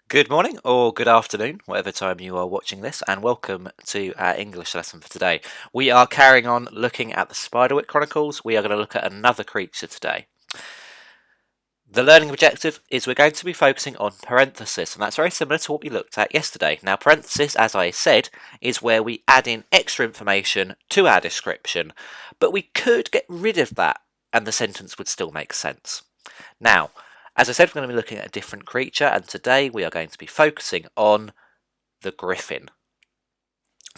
Good morning or good afternoon, whatever time you are watching this, and welcome to our English lesson for today. We are carrying on looking at the Spiderwick Chronicles. We are going to look at another creature today. The learning objective is we're going to be focusing on parenthesis, and that's very similar to what we looked at yesterday. Now, parenthesis, as I said, is where we add in extra information to our description, but we could get rid of that and the sentence would still make sense. Now, as I said, we're going to be looking at a different creature, and today we are going to be focusing on the griffin.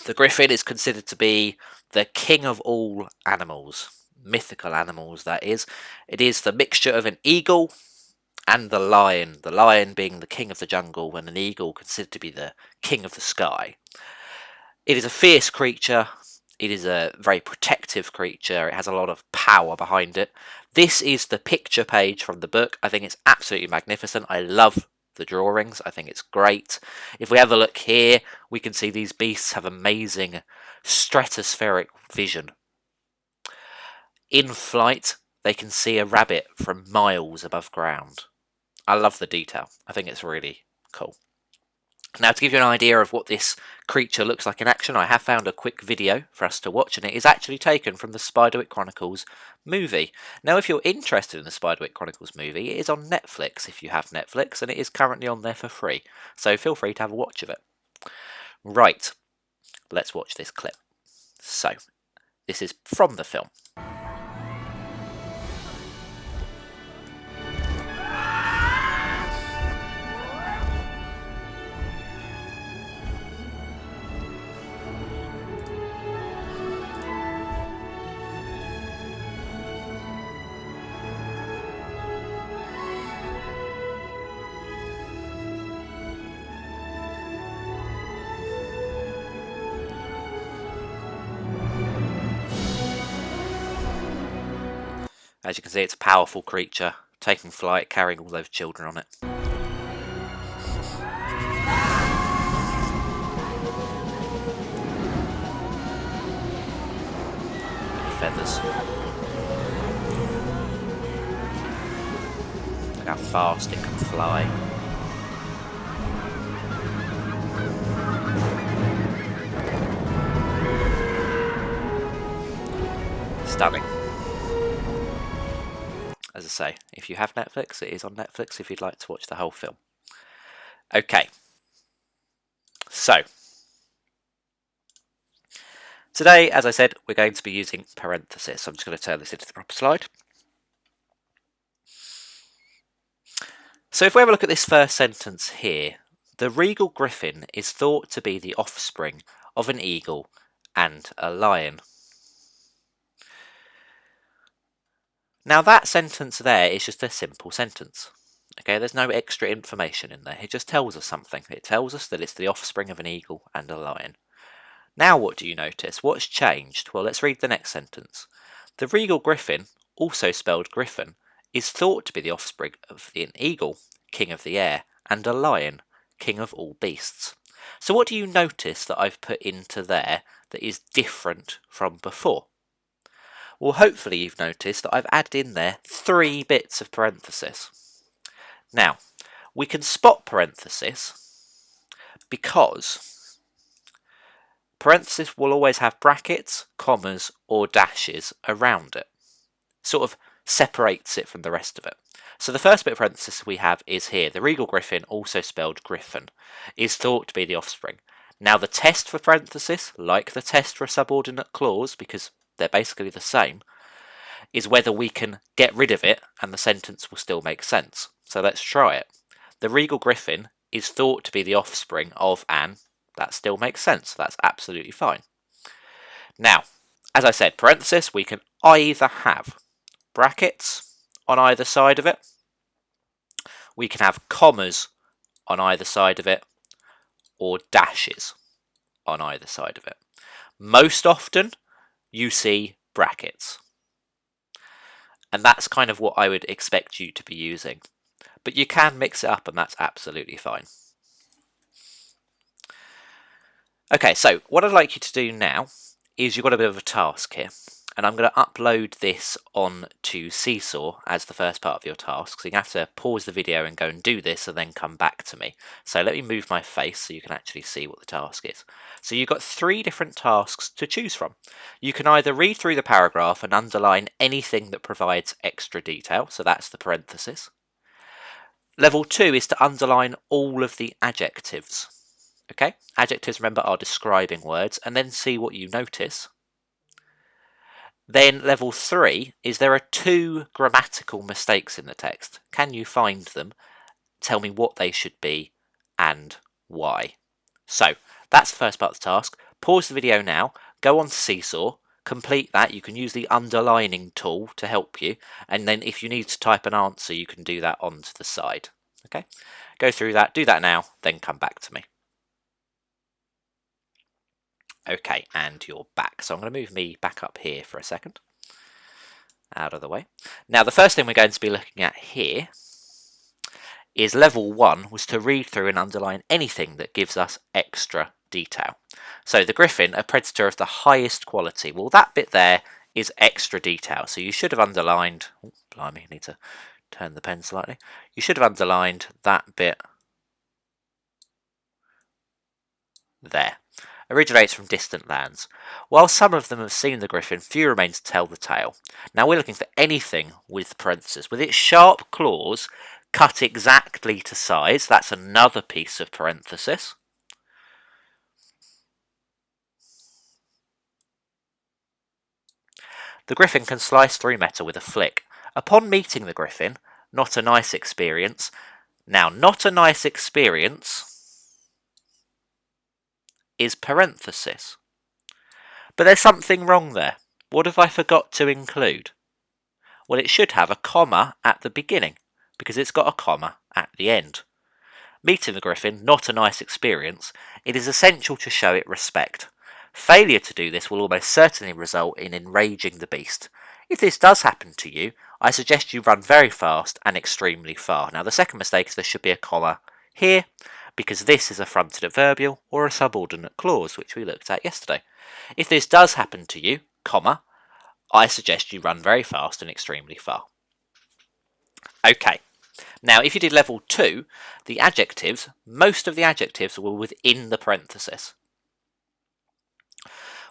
The griffin is considered to be the king of all animals, mythical animals that is. It is the mixture of an eagle and the lion being the king of the jungle, and an eagle considered to be the king of the sky. It is a fierce creature. It is a very protective creature. It has a lot of power behind it. This is the picture page from the book. I think it's absolutely magnificent. I love the drawings. I think it's great. If we have a look here, we can see these beasts have amazing stratospheric vision. In flight, they can see a rabbit from miles above ground. I love the detail. I think it's really cool. Now, to give you an idea of what this creature looks like in action, I have found a quick video for us to watch, and it is actually taken from the Spiderwick Chronicles movie. Now, if you're interested in the Spiderwick Chronicles movie, it is on Netflix if you have Netflix, and it is currently on there for free, so feel free to have a watch of it. Right, let's watch this clip. So, this is from the film. As you can see, it's a powerful creature, taking flight, carrying all those children on it. Feathers. Look how fast it can fly. Stunning. As I say, if you have Netflix, it is on Netflix if you'd like to watch the whole film. Okay. So, today, as I said, we're going to be using parenthesis. I'm just going to turn this into the proper slide. So if we have a look at this first sentence here, the regal griffin is thought to be the offspring of an eagle and a lion. Now that sentence there is just a simple sentence. Okay, there's no extra information in there. It just tells us something. It tells us that it's the offspring of an eagle and a lion. Now what do you notice? What's changed? Well, let's read the next sentence. The regal griffin, also spelled griffin, is thought to be the offspring of an eagle, king of the air, and a lion, king of all beasts. So what do you notice that I've put into there that is different from before? Well, hopefully you've noticed that I've added in there 3 bits of parenthesis. Now, we can spot parenthesis because parenthesis will always have brackets, commas, or dashes around it. Sort of separates it from the rest of it. So the first bit of parenthesis we have is here. The regal griffin, also spelled griffin, is thought to be the offspring. Now the test for parenthesis, like the test for a subordinate clause, because they're basically the same, is whether we can get rid of it and the sentence will still make sense. So let's try it. The regal griffin is thought to be the offspring of an, that still makes sense. That's absolutely fine. Now, as I said, parenthesis, we can either have brackets on either side of it, we can have commas on either side of it, or dashes on either side of it. Most often, you see brackets. And that's kind of what I would expect you to be using. But you can mix it up and that's absolutely fine. Okay, so what I'd like you to do now is you've got a bit of a task here. and I'm going to upload this on to Seesaw as the first part of your task. So you have to pause the video and go and do this and then come back to me. So let me move my face so you can actually see what the task is. So you've got 3 different tasks to choose from. You can either read through the paragraph and underline anything that provides extra detail, so that's the parenthesis. Level 2 is to underline all of the adjectives. Okay, adjectives, remember, are describing words, and then see what you notice. Then level 3 is there are 2 grammatical mistakes in the text. Can you find them? Tell me what they should be and why. So that's the first part of the task. Pause the video now, go on to Seesaw, complete that. You can use the underlining tool to help you, and then if you need to type an answer, you can do that onto the side. Okay, go through that, do that now, then come back to me. Okay, and you're back. So I'm going to move me back up here for a second. Out of the way. Now, the first thing we're going to be looking at here is level 1 was to read through and underline anything that gives us extra detail. So the griffin, a predator of the highest quality. Well, that bit there is extra detail. So you should have underlined, oh, blimey, I need to turn the pen slightly. You should have underlined that bit there. Originates from distant lands. While some of them have seen the griffin, few remain to tell the tale. Now we're looking for anything with parentheses. With its sharp claws cut exactly to size, that's another piece of parenthesis. The griffin can slice through metal with a flick. Upon meeting the griffin, not a nice experience. Now, not a nice experience is parenthesis. But there's something wrong there. What have I forgot to include? Well, it should have a comma at the beginning, because it's got a comma at the end. Meeting the griffin, not a nice experience. It is essential to show it respect. Failure to do this will almost certainly result in enraging the beast. If this does happen to you, I suggest you run very fast and extremely far. Now, the second mistake is there should be a comma here, because this is a fronted adverbial or a subordinate clause, which we looked at yesterday. If this does happen to you, comma, I suggest you run very fast and extremely far. Okay, now if you did level 2, the adjectives, most of the adjectives were within the parenthesis.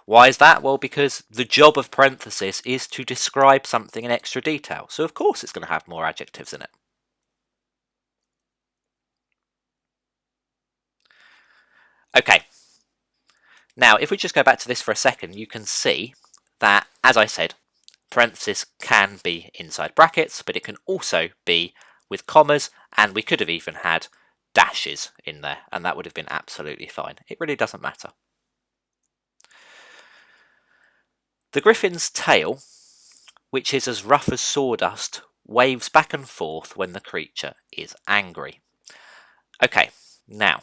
Why is that? Well, because the job of parenthesis is to describe something in extra detail, so of course it's going to have more adjectives in it. Okay, now if we just go back to this for a second, you can see that, as I said, parenthesis can be inside brackets, but it can also be with commas, and we could have even had dashes in there, and that would have been absolutely fine. It really doesn't matter. The griffin's tail, which is as rough as sawdust, waves back and forth when the creature is angry. Okay, now,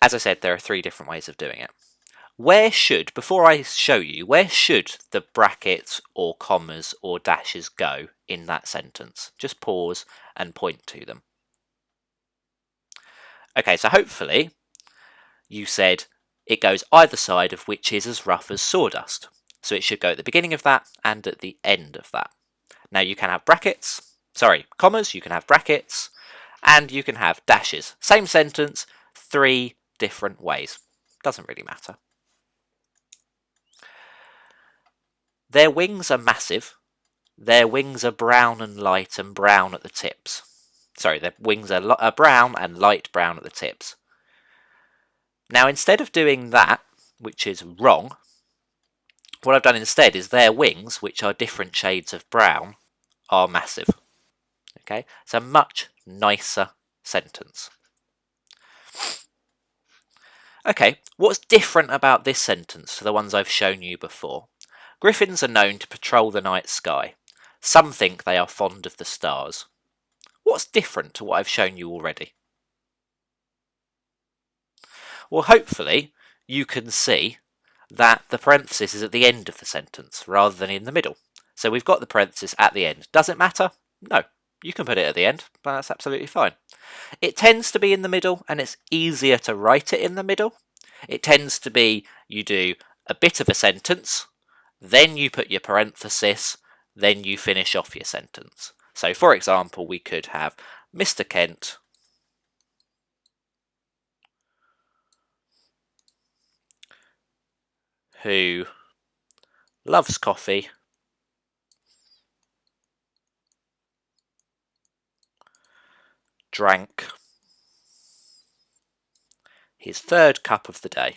as I said, there are 3 different ways of doing it. Where should, before I show you, where should the brackets or commas or dashes go in that sentence? Just pause and point to them. Okay, so hopefully you said it goes either side of which is as rough as sawdust. So it should go at the beginning of that and at the end of that. Now you can have commas, you can have brackets, and you can have dashes. Same sentence, 3 different ways. Doesn't really matter. Their wings are massive. Their wings are brown and light and brown at the tips. Sorry, their wings are brown and light brown at the tips. Now, instead of doing that, which is wrong, what I've done instead is their wings, which are different shades of brown, are massive. Okay, it's a much nicer sentence. Okay, what's different about this sentence to the ones I've shown you before? Griffins are known to patrol the night sky. Some think they are fond of the stars. What's different to what I've shown you already? Well, hopefully you can see that the parenthesis is at the end of the sentence rather than in the middle. So we've got the parenthesis at the end. Does it matter? No. You can put it at the end, but that's absolutely fine. It tends to be in the middle, and it's easier to write it in the middle. It tends to be you do a bit of a sentence, then you put your parenthesis, then you finish off your sentence. So, for example, we could have Mr. Kent who loves coffee drank his third cup of the day.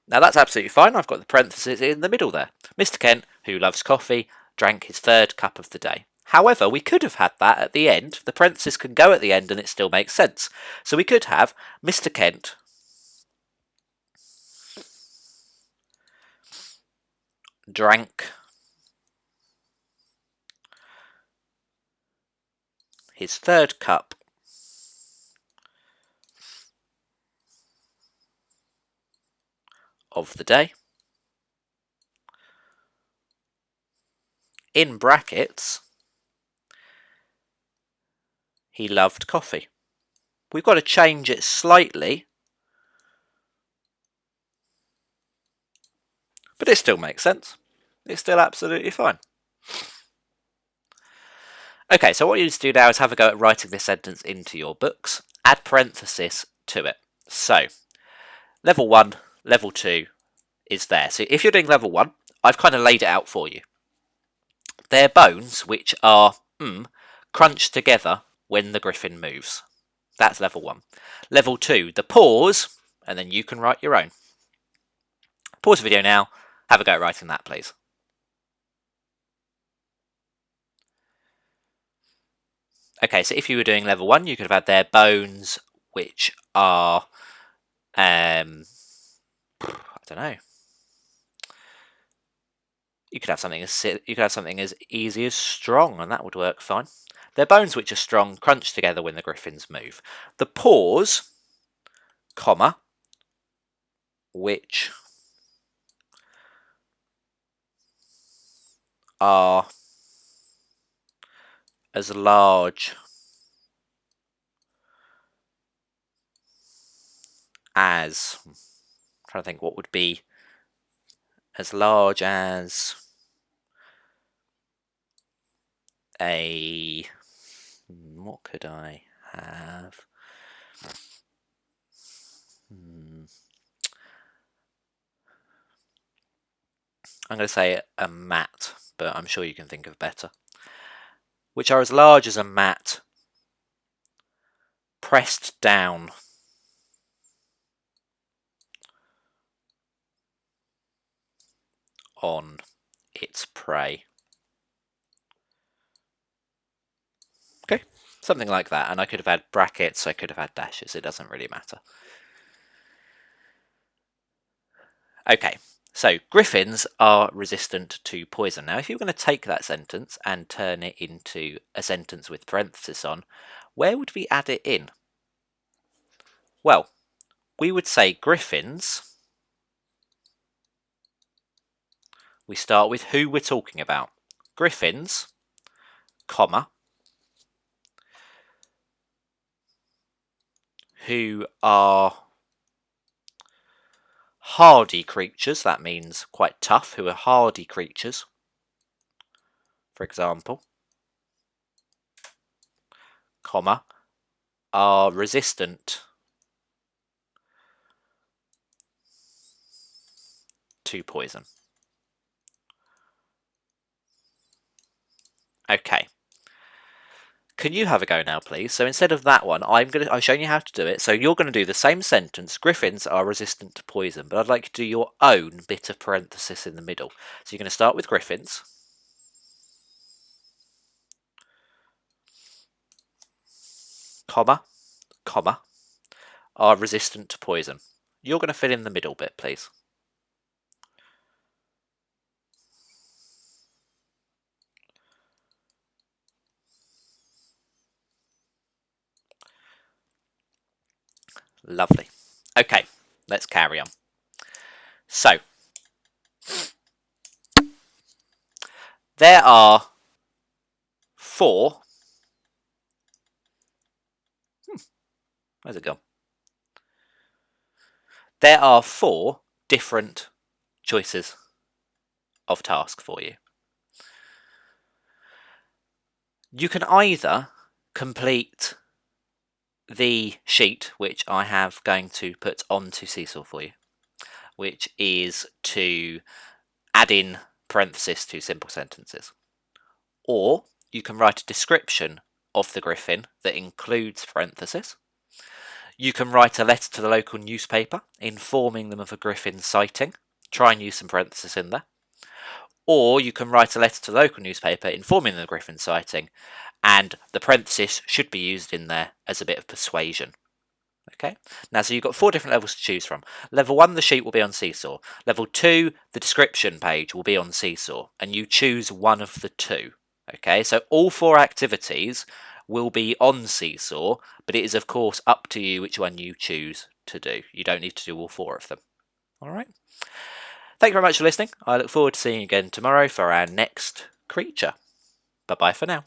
Now that's absolutely fine. I've got the parentheses in the middle there. Mr. Kent, who loves coffee, drank his third cup of the day. However, we could have had that at the end. The parenthesis can go at the end and it still makes sense. So we could have Mr. Kent drank his third cup of the day. In brackets, he loved coffee. We've got to change it slightly, but it still makes sense. It's still absolutely fine. Okay, so what you need to do now is have a go at writing this sentence into your books. Add parenthesis to it. So, level 1, level 2 is there. So if you're doing level 1, I've kind of laid it out for you. They're bones which are crunched together when the griffin moves. That's level 1. Level 2, the pause, and then you can write your own. Pause the video now. Have a go at writing that, please. Okay, so if you were doing level 1, you could have had their bones, which are, I don't know. You could have something as easy as strong, and that would work fine. Their bones, which are strong, crunch together when the griffins move. The paws, comma, which are as large as, I'm trying to think what would be as large as a, what could I have? I'm going to say a mat, but I'm sure you can think of better. Which are as large as a mat, pressed down on its prey. Okay, something like that. And I could have had brackets, I could have had dashes, it doesn't really matter. Okay, so griffins are resistant to poison. Now, if you're going to take that sentence and turn it into a sentence with parenthesis on, where would we add it in? Well, we would say griffins. We start with who we're talking about. Griffins, comma, who are hardy creatures, that means quite tough, who are hardy creatures, for example, comma, are resistant to poison. Okay. Can you have a go now, please? So instead of that one, I've shown you how to do it. So you're going to do the same sentence. Griffins are resistant to poison, but I'd like you to do your own bit of parenthesis in the middle. So you're going to start with griffins. Comma, comma, are resistant to poison. You're going to fill in the middle bit, please. Lovely. Okay, let's carry on. So, there are 4. Where's it gone? There are 4 different choices of task for you. You can either complete the sheet, which I have going to put onto Seesaw for you, which is to add in parenthesis to simple sentences. Or you can write a description of the griffin that includes parenthesis. You can write a letter to the local newspaper informing them of a griffin sighting. Try and use some parenthesis in there. Or you can write a letter to the local newspaper informing them of the griffin sighting, and the parenthesis should be used in there as a bit of persuasion. Okay, now so you've got 4 different levels to choose from. Level 1, the sheet will be on Seesaw. Level 2, the description page will be on Seesaw, and you choose one of the 2. Okay, so all 4 activities will be on Seesaw, but it is of course up to you which one you choose to do. You don't need to do all 4 of them. Alright. Thank you very much for listening. I look forward to seeing you again tomorrow for our next creature. Bye bye for now.